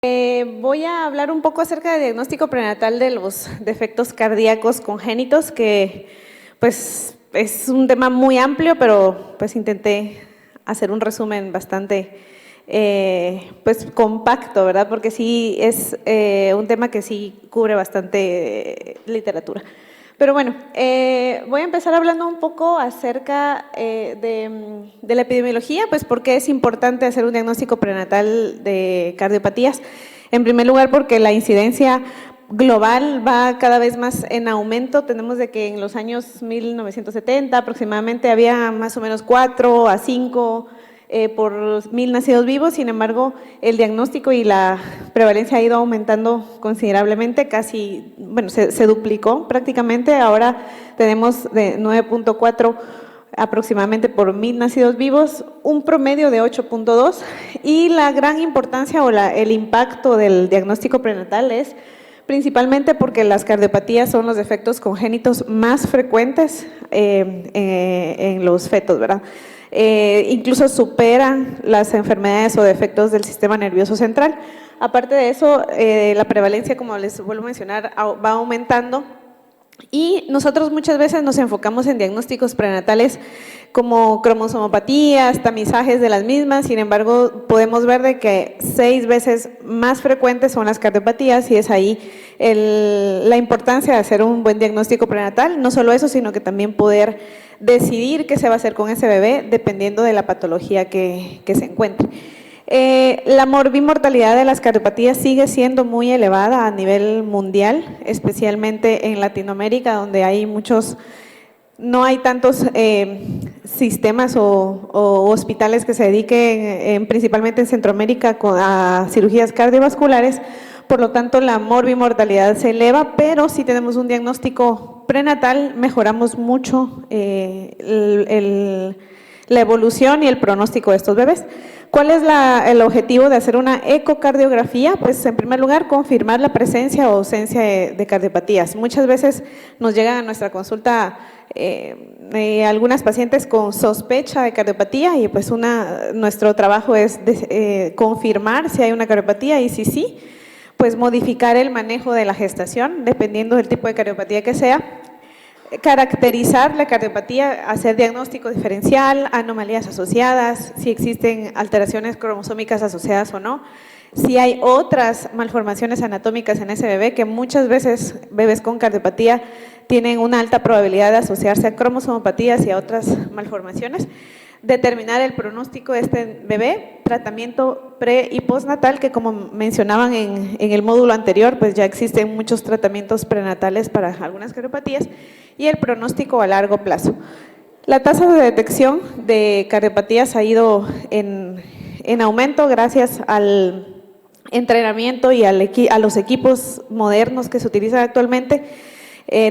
Voy a hablar un poco acerca del diagnóstico prenatal de los defectos cardíacos congénitos, que pues es un tema muy amplio, pero pues intenté hacer un resumen bastante pues compacto, ¿verdad? Porque sí es un tema que sí cubre bastante literatura. Pero bueno, voy a empezar hablando un poco acerca de la epidemiología, pues por qué es importante hacer un diagnóstico prenatal de cardiopatías. En primer lugar, porque la incidencia global va cada vez más en aumento. Tenemos de que en los años 1970 aproximadamente había más o menos 4 a 5 por 1000 nacidos vivos. Sin embargo, el diagnóstico y la prevalencia ha ido aumentando considerablemente, casi, bueno, se duplicó prácticamente. Ahora tenemos de 9.4 aproximadamente por 1000 nacidos vivos, un promedio de 8.2, y la gran importancia o el impacto del diagnóstico prenatal es principalmente porque las cardiopatías son los defectos congénitos más frecuentes en los fetos, ¿verdad? Incluso superan las enfermedades o defectos del sistema nervioso central. Aparte de eso, la prevalencia, como les vuelvo a mencionar, va aumentando, y nosotros muchas veces nos enfocamos en diagnósticos prenatales como cromosomopatías, tamizajes de las mismas. Sin embargo, podemos ver de que 6 veces más frecuentes son las cardiopatías, y es ahí la importancia de hacer un buen diagnóstico prenatal. No solo eso, sino que también poder decidir qué se va a hacer con ese bebé dependiendo de la patología que se encuentre. La morbimortalidad de las cardiopatías sigue siendo muy elevada a nivel mundial, especialmente en Latinoamérica, donde hay no hay tantos sistemas o hospitales que se dediquen principalmente en Centroamérica a cirugías cardiovasculares. Por lo tanto, la morbimortalidad se eleva, pero si tenemos un diagnóstico prenatal, mejoramos mucho la evolución y el pronóstico de estos bebés. ¿Cuál es el objetivo de hacer una ecocardiografía? Pues en primer lugar, confirmar la presencia o ausencia de cardiopatías. Muchas veces nos llegan a nuestra consulta algunas pacientes con sospecha de cardiopatía, y pues nuestro trabajo es confirmar si hay una cardiopatía, y si sí, pues modificar el manejo de la gestación dependiendo del tipo de cardiopatía que sea. Caracterizar la cardiopatía, hacer diagnóstico diferencial, anomalías asociadas, si existen alteraciones cromosómicas asociadas o no, si hay otras malformaciones anatómicas en ese bebé, que muchas veces bebés con cardiopatía tienen una alta probabilidad de asociarse a cromosomopatías y a otras malformaciones. Determinar el pronóstico de este bebé, tratamiento pre y postnatal, que como mencionaban en el módulo anterior, pues ya existen muchos tratamientos prenatales para algunas cardiopatías, y el pronóstico a largo plazo. La tasa de detección de cardiopatías ha ido en aumento gracias al entrenamiento y a los equipos modernos que se utilizan actualmente.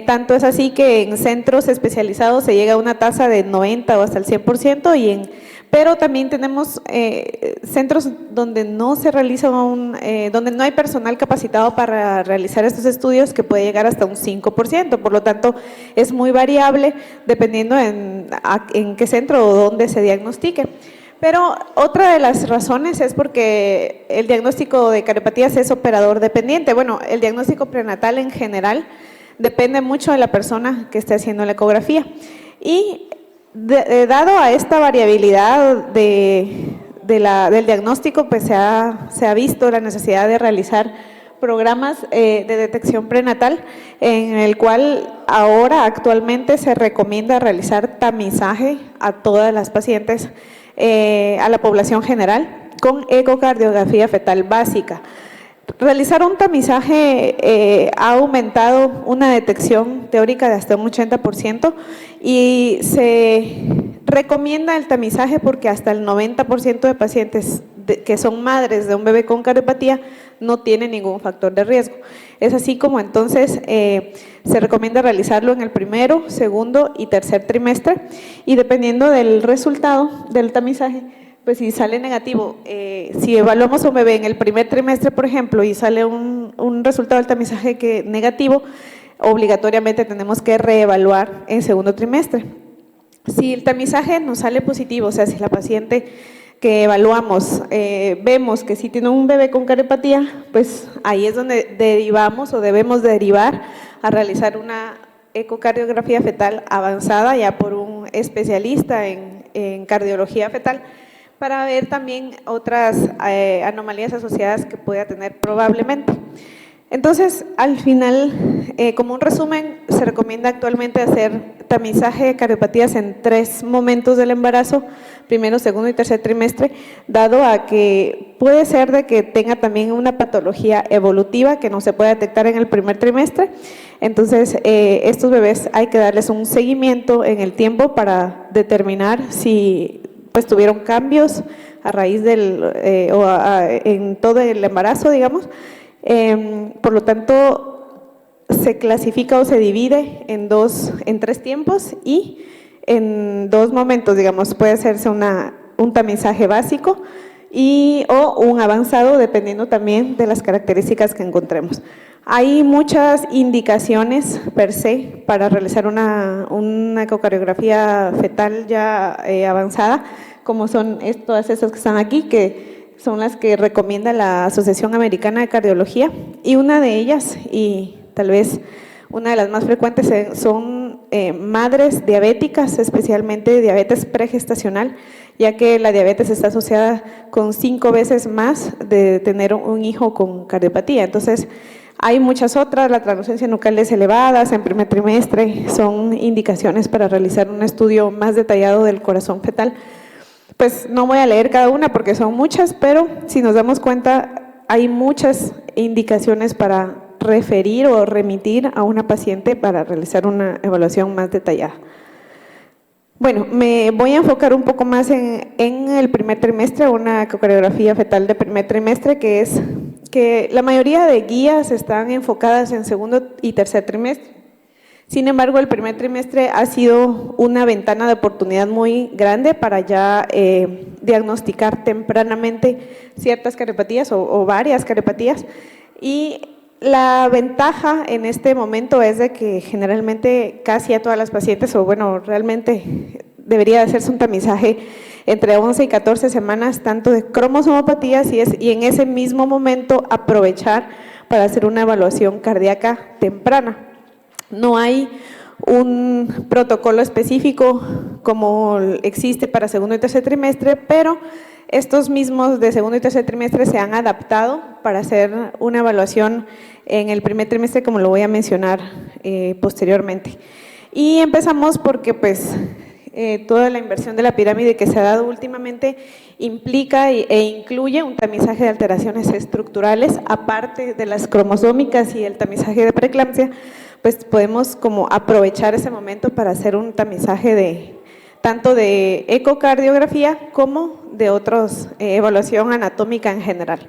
Tanto es así que en centros especializados se llega a una tasa de 90 o hasta el 100%, pero también tenemos centros donde no se realiza donde no hay personal capacitado para realizar estos estudios, que puede llegar hasta un 5%. Por lo tanto, es muy variable dependiendo en qué centro o dónde se diagnostique. Pero otra de las razones es porque el diagnóstico de cardiopatías es operador dependiente. Bueno, el diagnóstico prenatal en general depende mucho de la persona que esté haciendo la ecografía, y dado a esta variabilidad del diagnóstico, pues se ha visto la necesidad de realizar programas de detección prenatal, en el cual ahora actualmente se recomienda realizar tamizaje a todas las pacientes, a la población general, con ecocardiografía fetal básica. Realizar un tamizaje ha aumentado una detección teórica de hasta un 80%, y se recomienda el tamizaje porque hasta el 90% de pacientes que son madres de un bebé con cardiopatía no tienen ningún factor de riesgo. Es así como entonces se recomienda realizarlo en el primero, segundo y tercer trimestre, y dependiendo del resultado del tamizaje, pues si sale negativo, si evaluamos a un bebé en el primer trimestre, por ejemplo, y sale un resultado del tamizaje negativo, obligatoriamente tenemos que reevaluar en segundo trimestre. Si el tamizaje nos sale positivo, o sea, si la paciente que evaluamos, vemos que si tiene un bebé con cardiopatía, pues ahí es donde derivamos o debemos derivar a realizar una ecocardiografía fetal avanzada ya por un especialista en cardiología fetal, para ver también otras anomalías asociadas que pueda tener probablemente. Entonces, al final, como un resumen, se recomienda actualmente hacer tamizaje de cardiopatías en 3 momentos del embarazo, primero, segundo y tercer trimestre, dado a que puede ser de que tenga también una patología evolutiva que no se puede detectar en el primer trimestre. Entonces, estos bebés hay que darles un seguimiento en el tiempo para determinar si pues tuvieron cambios a raíz en todo el embarazo, digamos. Por lo tanto, se clasifica o se divide en 3 tiempos y en 2 momentos, digamos, puede hacerse un tamizaje básico o un avanzado, dependiendo también de las características que encontremos. Hay muchas indicaciones per se para realizar una ecocardiografía fetal ya avanzada, como son todas esas que están aquí, que son las que recomienda la Asociación Americana de Cardiología, y una de ellas, y tal vez una de las más frecuentes, son madres diabéticas, especialmente diabetes pregestacional, ya que la diabetes está asociada con 5 veces más de tener un hijo con cardiopatía. Entonces, hay muchas otras, la translucencia nucales elevadas en primer trimestre, son indicaciones para realizar un estudio más detallado del corazón fetal. Pues no voy a leer cada una porque son muchas, pero si nos damos cuenta, hay muchas indicaciones para referir o remitir a una paciente para realizar una evaluación más detallada. Bueno, me voy a enfocar un poco más en el primer trimestre, una ecocardiografía fetal de primer trimestre, que es que la mayoría de guías están enfocadas en segundo y tercer trimestre. Sin embargo, el primer trimestre ha sido una ventana de oportunidad muy grande para ya diagnosticar tempranamente ciertas cardiopatías o varias cardiopatías, y la ventaja en este momento es de que generalmente casi a todas las pacientes, o bueno, realmente debería hacerse un tamizaje entre 11 y 14 semanas, tanto de cromosomopatías y en ese mismo momento aprovechar para hacer una evaluación cardíaca temprana. No hay un protocolo específico como existe para segundo y tercer trimestre, pero estos mismos de segundo y tercer trimestre se han adaptado para hacer una evaluación en el primer trimestre, como lo voy a mencionar posteriormente. Y empezamos porque pues toda la inversión de la pirámide que se ha dado últimamente implica e incluye un tamizaje de alteraciones estructurales, aparte de las cromosómicas y el tamizaje de preeclampsia. Pues podemos como aprovechar ese momento para hacer un tamizaje tanto de ecocardiografía como de otros, evaluación anatómica en general.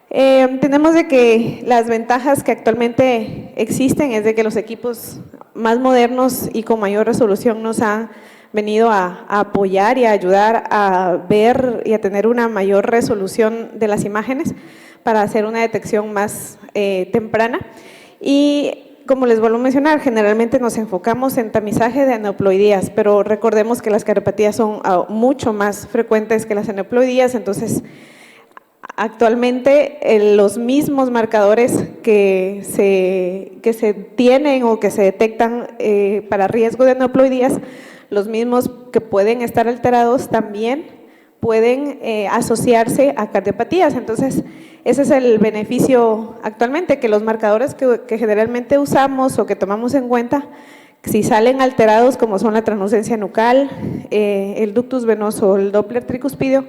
Tenemos de que las ventajas que actualmente existen es de que los equipos más modernos y con mayor resolución nos han venido a apoyar y a ayudar a ver y a tener una mayor resolución de las imágenes para hacer una detección más temprana. Y como les vuelvo a mencionar, generalmente nos enfocamos en tamizaje de aneuploidías, pero recordemos que las cardiopatías son mucho más frecuentes que las aneuploidías. Entonces, actualmente los mismos marcadores que se tienen o que se detectan para riesgo de aneuploidías, los mismos que pueden estar alterados también pueden asociarse a cardiopatías. Entonces, ese es el beneficio actualmente, que los marcadores que generalmente usamos o que tomamos en cuenta, si salen alterados, como son la translucencia nucal, el ductus venoso, el Doppler tricuspidio,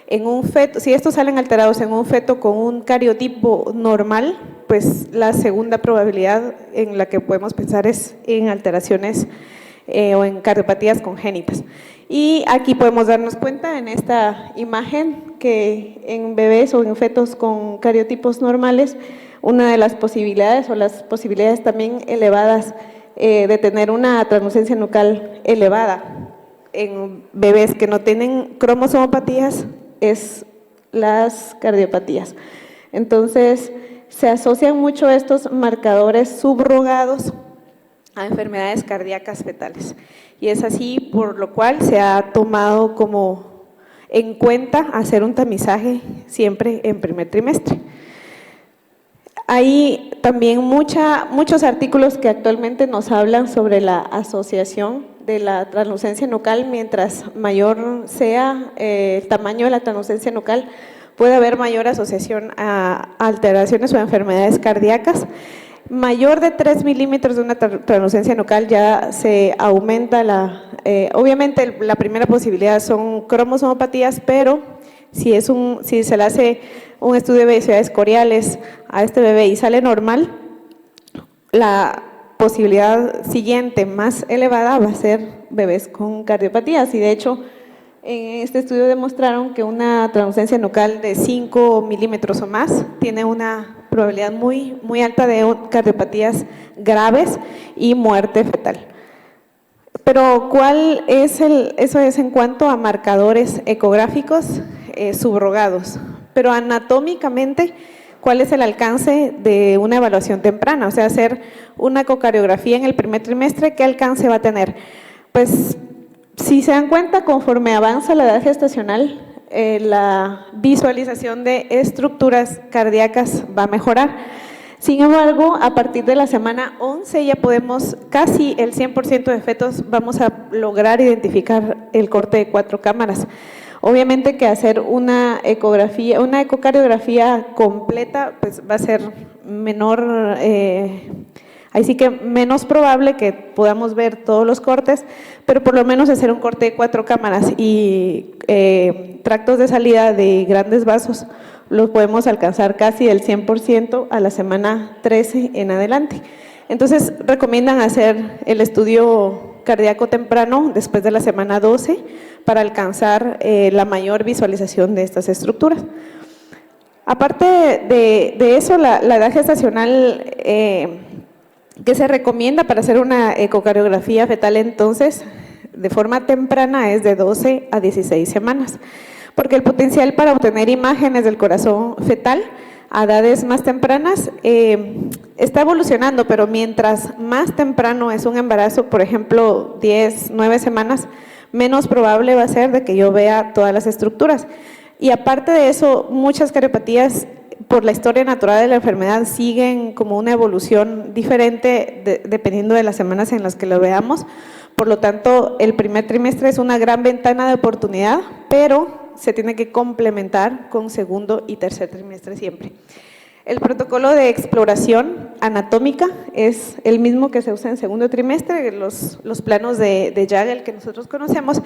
en un feto, si estos salen alterados en un feto con un cariotipo normal, pues la segunda probabilidad en la que podemos pensar es en alteraciones o en cardiopatías congénitas. Y aquí podemos darnos cuenta en esta imagen que en bebés o en fetos con cariotipos normales, una de las posibilidades o las posibilidades también elevadas de tener una translucencia nucal elevada en bebés que no tienen cromosomopatías es las cardiopatías. Entonces, se asocian mucho estos marcadores subrogados a enfermedades cardíacas fetales, y es así por lo cual se ha tomado como en cuenta hacer un tamizaje siempre en primer trimestre. Hay también muchos artículos que actualmente nos hablan sobre la asociación de la translucencia nucal. Mientras mayor sea el tamaño de la translucencia nucal, puede haber mayor asociación a alteraciones o enfermedades cardíacas. Mayor de 3 milímetros de una translucencia nucal ya se aumenta obviamente la primera posibilidad son cromosomopatías, pero si se le hace un estudio de velocidades coriales a este bebé y sale normal, la posibilidad siguiente más elevada va a ser bebés con cardiopatías. Y de hecho, en este estudio demostraron que una translucencia nucal de 5 milímetros o más tiene una probabilidad muy, muy alta de cardiopatías graves y muerte fetal. Pero eso es en cuanto a marcadores ecográficos subrogados. Pero anatómicamente, ¿cuál es el alcance de una evaluación temprana? O sea, hacer una ecocardiografía en el primer trimestre, ¿qué alcance va a tener? Pues, si se dan cuenta, conforme avanza la edad gestacional, la visualización de estructuras cardíacas va a mejorar. Sin embargo, a partir de la semana 11 ya podemos, casi el 100% de fetos, vamos a lograr identificar el corte de 4 cámaras. Obviamente que hacer una ecocardiografía completa, pues va a ser menor, ahí sí que menos probable que podamos ver todos los cortes, pero por lo menos hacer un corte de 4 cámaras y tractos de salida de grandes vasos los podemos alcanzar casi el 100% a la semana 13 en adelante. Entonces, recomiendan hacer el estudio cardíaco temprano después de la semana 12 para alcanzar la mayor visualización de estas estructuras. Aparte de eso, la edad gestacional que se recomienda para hacer una ecocardiografía fetal entonces de forma temprana es de 12 a 16 semanas, porque el potencial para obtener imágenes del corazón fetal a edades más tempranas está evolucionando, pero mientras más temprano es un embarazo, por ejemplo 10, 9 semanas, menos probable va a ser de que yo vea todas las estructuras. Y aparte de eso, muchas cardiopatías por la historia natural de la enfermedad siguen como una evolución diferente dependiendo de las semanas en las que lo veamos. Por lo tanto, el primer trimestre es una gran ventana de oportunidad, pero se tiene que complementar con segundo y tercer trimestre siempre. El protocolo de exploración anatómica es el mismo que se usa en segundo trimestre, los planos de Jagel que nosotros conocemos,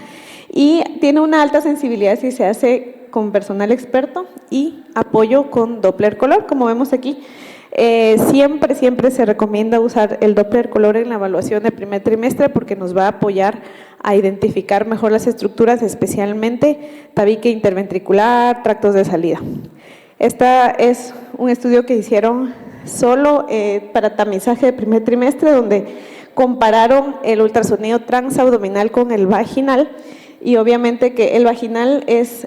y tiene una alta sensibilidad si se hace con personal experto y apoyo con Doppler color, como vemos aquí. Siempre se recomienda usar el Doppler color en la evaluación del primer trimestre porque nos va a apoyar a identificar mejor las estructuras, especialmente tabique interventricular, tractos de salida. Este es un estudio que hicieron solo para tamizaje de primer trimestre, donde compararon el ultrasonido transabdominal con el vaginal, y obviamente que el vaginal es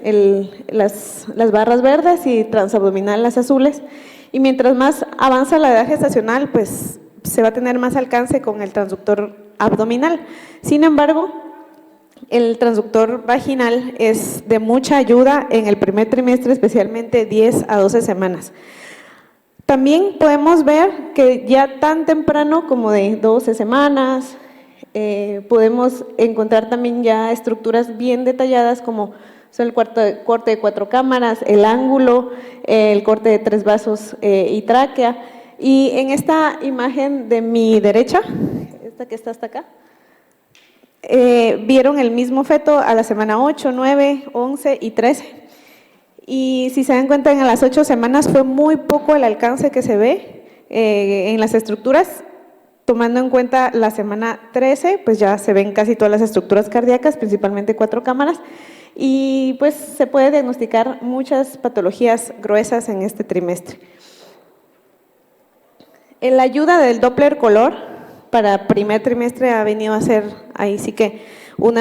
las barras verdes y transabdominal las azules, y mientras más avanza la edad gestacional, pues se va a tener más alcance con el transductor abdominal. Sin embargo, el transductor vaginal es de mucha ayuda en el primer trimestre, especialmente 10 a 12 semanas. También podemos ver que ya tan temprano como de 12 semanas, podemos encontrar también ya estructuras bien detalladas como son el corte de 4 cámaras, el ángulo, el corte de 3 vasos y tráquea. Y en esta imagen de mi derecha, esta que está hasta acá, vieron el mismo feto a la semana 8, 9, 11 y 13. Y si se dan cuenta, en las 8 semanas fue muy poco el alcance que se ve en las estructuras. Tomando en cuenta la semana 13, pues ya se ven casi todas las estructuras cardíacas, principalmente 4 cámaras, y pues se puede diagnosticar muchas patologías gruesas en este trimestre. La ayuda del Doppler color para primer trimestre ha venido a ser ahí sí que un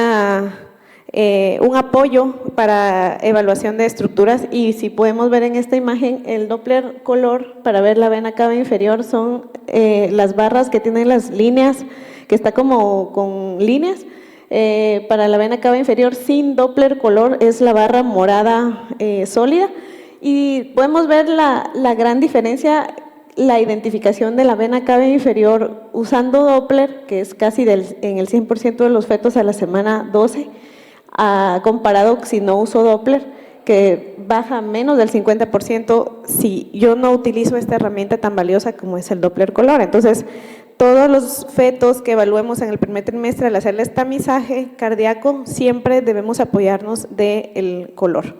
apoyo para evaluación de estructuras, y si podemos ver en esta imagen el Doppler color para ver la vena cava inferior son las barras que tienen las líneas, que está como con líneas, Para la vena cava inferior sin Doppler color es la barra morada sólida, y podemos ver la gran diferencia, la identificación de la vena cava inferior usando Doppler, que es casi en el 100% de los fetos a la semana 12, comparado si no uso Doppler, que baja menos del 50% si yo no utilizo esta herramienta tan valiosa como es el Doppler color. Entonces, todos los fetos que evaluemos en el primer trimestre, al hacerles tamizaje cardíaco, siempre debemos apoyarnos del color.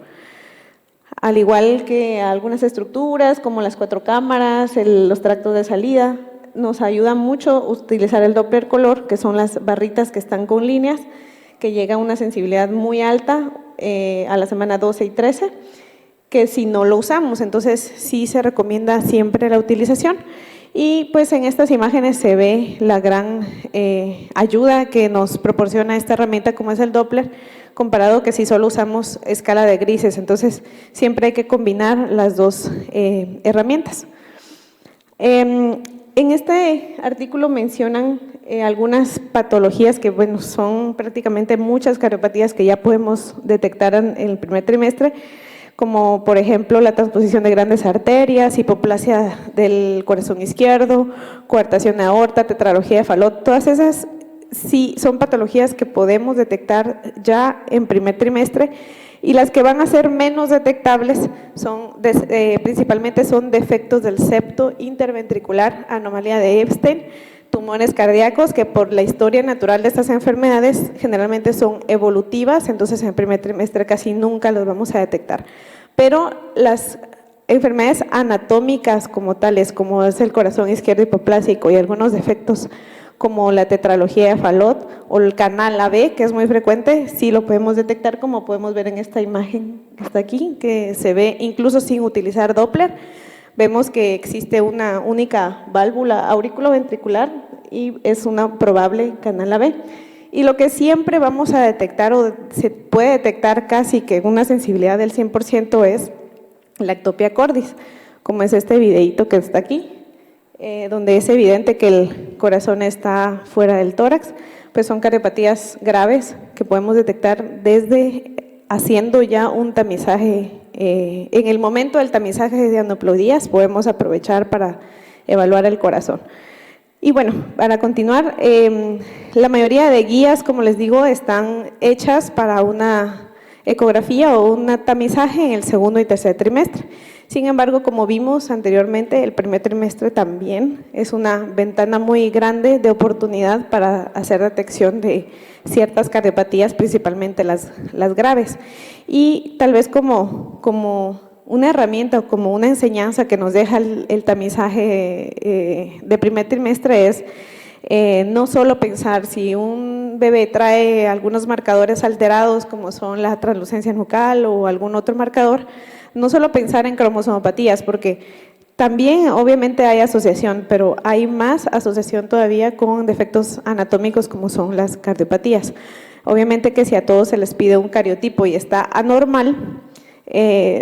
Al igual que algunas estructuras como las 4 cámaras, los tractos de salida, nos ayuda mucho utilizar el Doppler color, que son las barritas que están con líneas, que llega a una sensibilidad muy alta a la semana 12 y 13, que si no lo usamos, entonces sí se recomienda siempre la utilización. Y pues en estas imágenes se ve la gran ayuda que nos proporciona esta herramienta como es el Doppler, comparado que si solo usamos escala de grises. Entonces siempre hay que combinar las dos herramientas. En este artículo mencionan algunas patologías que, bueno, son prácticamente muchas cardiopatías que ya podemos detectar en el primer trimestre, como por ejemplo la transposición de grandes arterias, hipoplasia del corazón izquierdo, coartación de aorta, tetralogía de Fallot. Todas esas sí son patologías que podemos detectar ya en primer trimestre, y las que van a ser menos detectables son principalmente son defectos del septo interventricular, anomalía de Epstein, tumores cardíacos, que por la historia natural de estas enfermedades generalmente son evolutivas, entonces en primer trimestre casi nunca los vamos a detectar. Pero las enfermedades anatómicas como tales, como es el corazón izquierdo hipoplásico y algunos defectos como la tetralogía de Fallot o el canal AB, que es muy frecuente, sí lo podemos detectar, como podemos ver en esta imagen que está aquí, que se ve incluso sin utilizar Doppler. Vemos que existe una única válvula auriculoventricular y es una probable canal AB. Y lo que siempre vamos a detectar, o se puede detectar casi que una sensibilidad del 100%, es la ectopia cordis, como es este videíto que está aquí, donde es evidente que el corazón está fuera del tórax. Pues son cardiopatías graves que podemos detectar desde haciendo ya un tamizaje. En el momento del tamizaje de aneuploidías podemos aprovechar para evaluar el corazón. Y bueno, para continuar, la mayoría de guías, como les digo, están hechas para una ecografía o un tamizaje en el segundo y tercer trimestre. Sin embargo, como vimos anteriormente, el primer trimestre también es una ventana muy grande de oportunidad para hacer detección de ciertas cardiopatías, principalmente las graves. Y tal vez como una herramienta o como una enseñanza que nos deja el tamizaje de primer trimestre es no solo pensar si un bebé trae algunos marcadores alterados como son la translucencia nucal o algún otro marcador, no solo pensar en cromosomopatías, porque también obviamente hay asociación, pero hay más asociación todavía con defectos anatómicos como son las cardiopatías. Obviamente que si a todos se les pide un cariotipo y está anormal,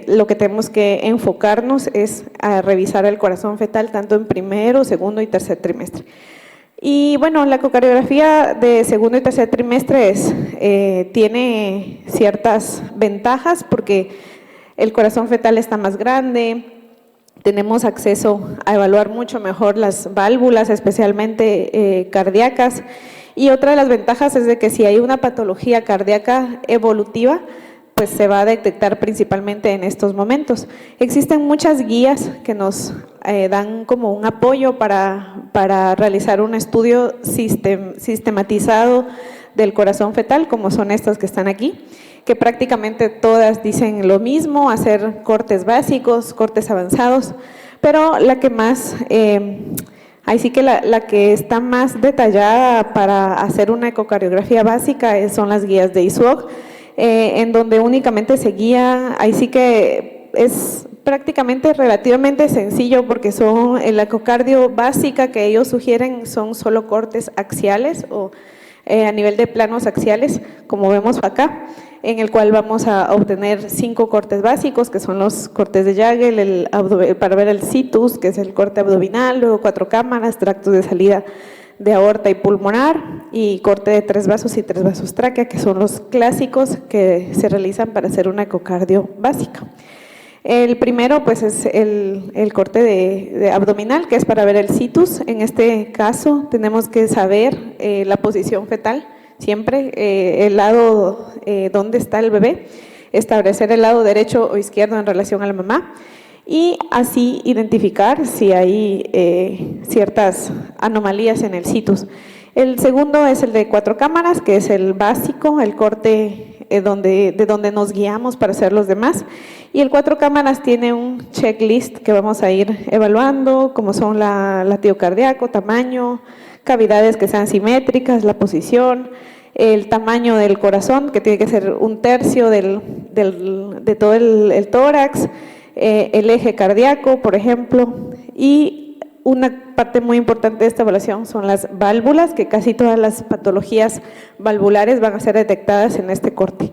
lo que tenemos que enfocarnos es a revisar el corazón fetal tanto en primero, segundo y tercer trimestre. Y bueno, la ecocardiografía de segundo y tercer trimestre tiene ciertas ventajas porque el corazón fetal está más grande, tenemos acceso a evaluar mucho mejor las válvulas, especialmente cardíacas, y otra de las ventajas es de que si hay una patología cardíaca evolutiva, pues se va a detectar principalmente en estos momentos. Existen muchas guías que nos dan como un apoyo para realizar un estudio sistematizado del corazón fetal, como son estas que están aquí, que prácticamente todas dicen lo mismo, hacer cortes básicos, cortes avanzados, pero la que más, ahí sí que la que está más detallada para hacer una ecocardiografía básica son las guías de ISUOG, en donde únicamente se guía, ahí sí que es prácticamente relativamente sencillo porque son la ecocardio básica que ellos sugieren son solo cortes axiales o a nivel de planos axiales, como vemos acá, en el cual vamos a obtener 5 cortes básicos, que son los cortes de Jagel, para ver el situs, que es el corte abdominal, luego 4 cámaras, tractos de salida de aorta y pulmonar, y corte de 3 vasos y 3 vasos tráquea, que son los clásicos que se realizan para hacer una ecocardio básica. El primero pues es el corte de abdominal, que es para ver el situs. En este caso tenemos que saber la posición fetal, siempre el lado donde está el bebé, establecer el lado derecho o izquierdo en relación a la mamá y así identificar si hay ciertas anomalías en el situs. El segundo es el de 4 cámaras, que es el básico, el corte de donde nos guiamos para hacer los demás. Y el 4 cámaras tiene un checklist que vamos a ir evaluando, como son latido cardíaco, tamaño, cavidades que sean simétricas, la posición, el tamaño del corazón, que tiene que ser 1/3 de todo el tórax, el eje cardíaco, por ejemplo, y una parte muy importante de esta evaluación son las válvulas, que casi todas las patologías valvulares van a ser detectadas en este corte.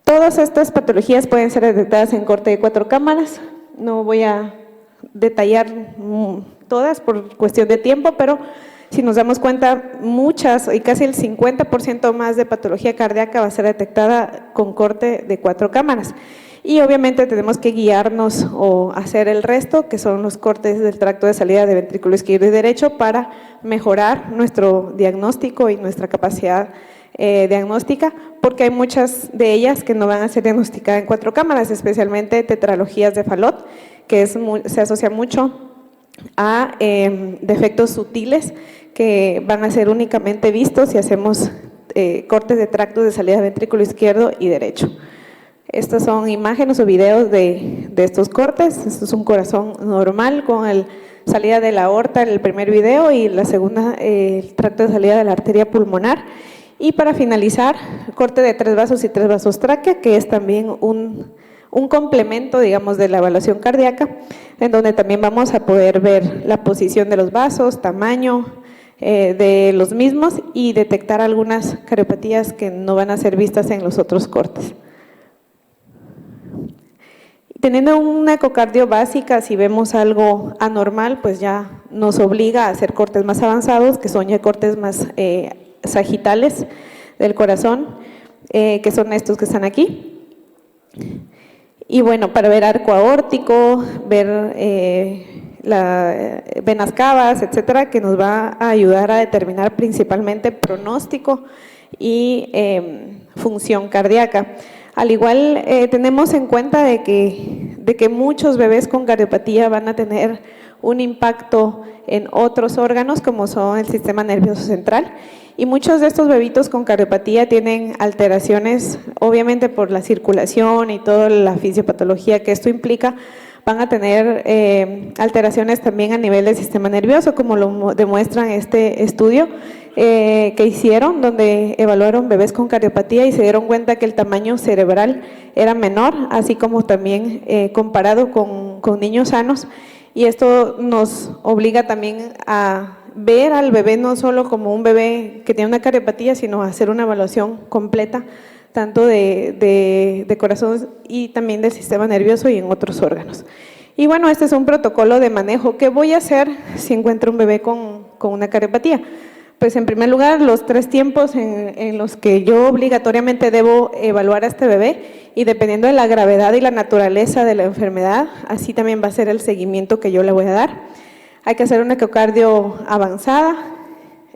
Todas estas patologías pueden ser detectadas en corte de 4 cámaras. No voy a detallar todas por cuestión de tiempo, pero si nos damos cuenta, muchas y casi el 50% más de patología cardíaca va a ser detectada con corte de 4 cámaras. Y obviamente tenemos que guiarnos o hacer el resto, que son los cortes del tracto de salida de ventrículo izquierdo y derecho, para mejorar nuestro diagnóstico y nuestra capacidad diagnóstica, porque hay muchas de ellas que no van a ser diagnosticadas en 4 cámaras, especialmente tetralogías de Fallot, que se asocia mucho a defectos sutiles que van a ser únicamente vistos si hacemos cortes de tracto de salida de ventrículo izquierdo y derecho. Estas son imágenes o videos de estos cortes. Esto es un corazón normal con la salida de la aorta en el primer video y la segunda, el tracto de salida de la arteria pulmonar. Y para finalizar, corte de 3 vasos y 3 vasos tráquea, que es también un complemento, digamos, de la evaluación cardíaca, en donde también vamos a poder ver la posición de los vasos, tamaño de los mismos y detectar algunas cardiopatías que no van a ser vistas en los otros cortes. Teniendo una ecocardio básica, si vemos algo anormal, pues ya nos obliga a hacer cortes más avanzados, que son ya cortes más sagitales del corazón, que son estos que están aquí. Y bueno, para ver arco aórtico, ver venas cavas, etcétera, que nos va a ayudar a determinar principalmente pronóstico y función cardíaca. Al igual, tenemos en cuenta de que muchos bebés con cardiopatía van a tener un impacto en otros órganos, como son el sistema nervioso central, y muchos de estos bebitos con cardiopatía tienen alteraciones, obviamente por la circulación y toda la fisiopatología que esto implica, van a tener alteraciones también a nivel del sistema nervioso, como lo demuestra este estudio que hicieron, donde evaluaron bebés con cardiopatía y se dieron cuenta que el tamaño cerebral era menor, así como también comparado con niños sanos, y esto nos obliga también a ver al bebé no solo como un bebé que tiene una cardiopatía, sino a hacer una evaluación completa, tanto de corazón y también del sistema nervioso y en otros órganos. Y bueno, este es un protocolo de manejo. ¿Qué voy a hacer si encuentro un bebé con una cardiopatía? Pues en primer lugar, los 3 tiempos en los que yo obligatoriamente debo evaluar a este bebé, y dependiendo de la gravedad y la naturaleza de la enfermedad, así también va a ser el seguimiento que yo le voy a dar. Hay que hacer una ecocardio avanzada.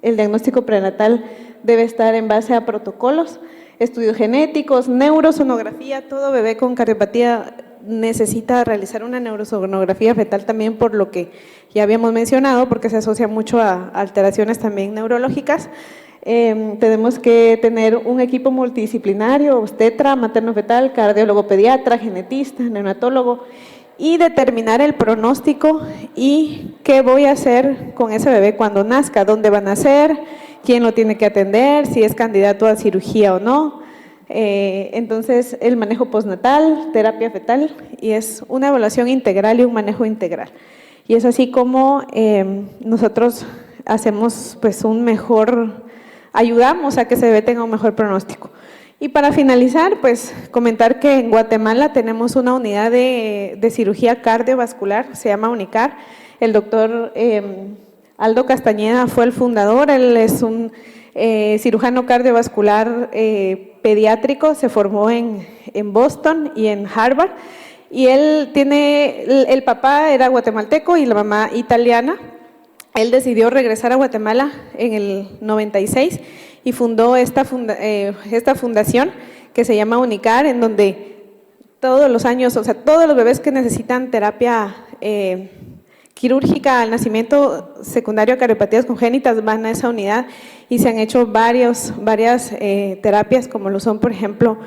El diagnóstico prenatal debe estar en base a protocolos, estudios genéticos, neurosonografía. Todo bebé con cardiopatía necesita realizar una neurosonografía fetal también, por lo que ya habíamos mencionado, porque se asocia mucho a alteraciones también neurológicas. Tenemos que tener un equipo multidisciplinario, obstetra, materno-fetal, cardiólogo pediatra, genetista, neonatólogo, y determinar el pronóstico y qué voy a hacer con ese bebé cuando nazca, dónde va a nacer, quién lo tiene que atender, si es candidato a cirugía o no. Entonces, el manejo postnatal, terapia fetal, y es una evaluación integral y un manejo integral. Y es así como nosotros hacemos pues ayudamos a que ese bebé tenga un mejor pronóstico. Y para finalizar, pues comentar que en Guatemala tenemos una unidad de cirugía cardiovascular, se llama UNICAR. El doctor Aldo Castañeda fue el fundador, él es un cirujano cardiovascular pediátrico, se formó en Boston y en Harvard, y él tiene, el papá era guatemalteco y la mamá italiana. Él decidió regresar a Guatemala en el 96 y fundó esta fundación que se llama UNICAR, en donde todos los años, o sea, todos los bebés que necesitan terapia quirúrgica al nacimiento secundario a cardiopatías congénitas van a esa unidad, y se han hecho varias terapias, como lo son, por ejemplo,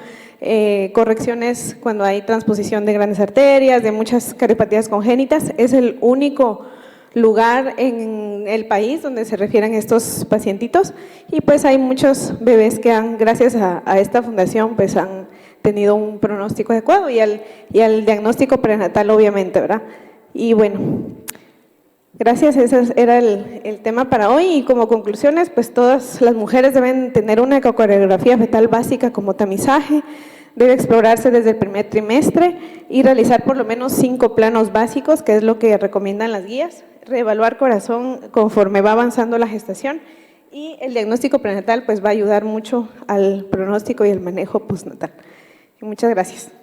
correcciones cuando hay transposición de grandes arterias, de muchas cardiopatías congénitas. Es el único lugar en el país donde se refieren estos pacientitos, y pues hay muchos bebés que han, gracias a esta fundación, pues han tenido un pronóstico adecuado y al diagnóstico prenatal, obviamente, ¿verdad? Y bueno, gracias, ese era el tema para hoy. Y como conclusiones, pues todas las mujeres deben tener una ecocardiografía fetal básica como tamizaje, debe explorarse desde el primer trimestre y realizar por lo menos 5 planos básicos, que es lo que recomiendan las guías, reevaluar corazón conforme va avanzando la gestación, y el diagnóstico prenatal pues va a ayudar mucho al pronóstico y el manejo postnatal. Muchas gracias.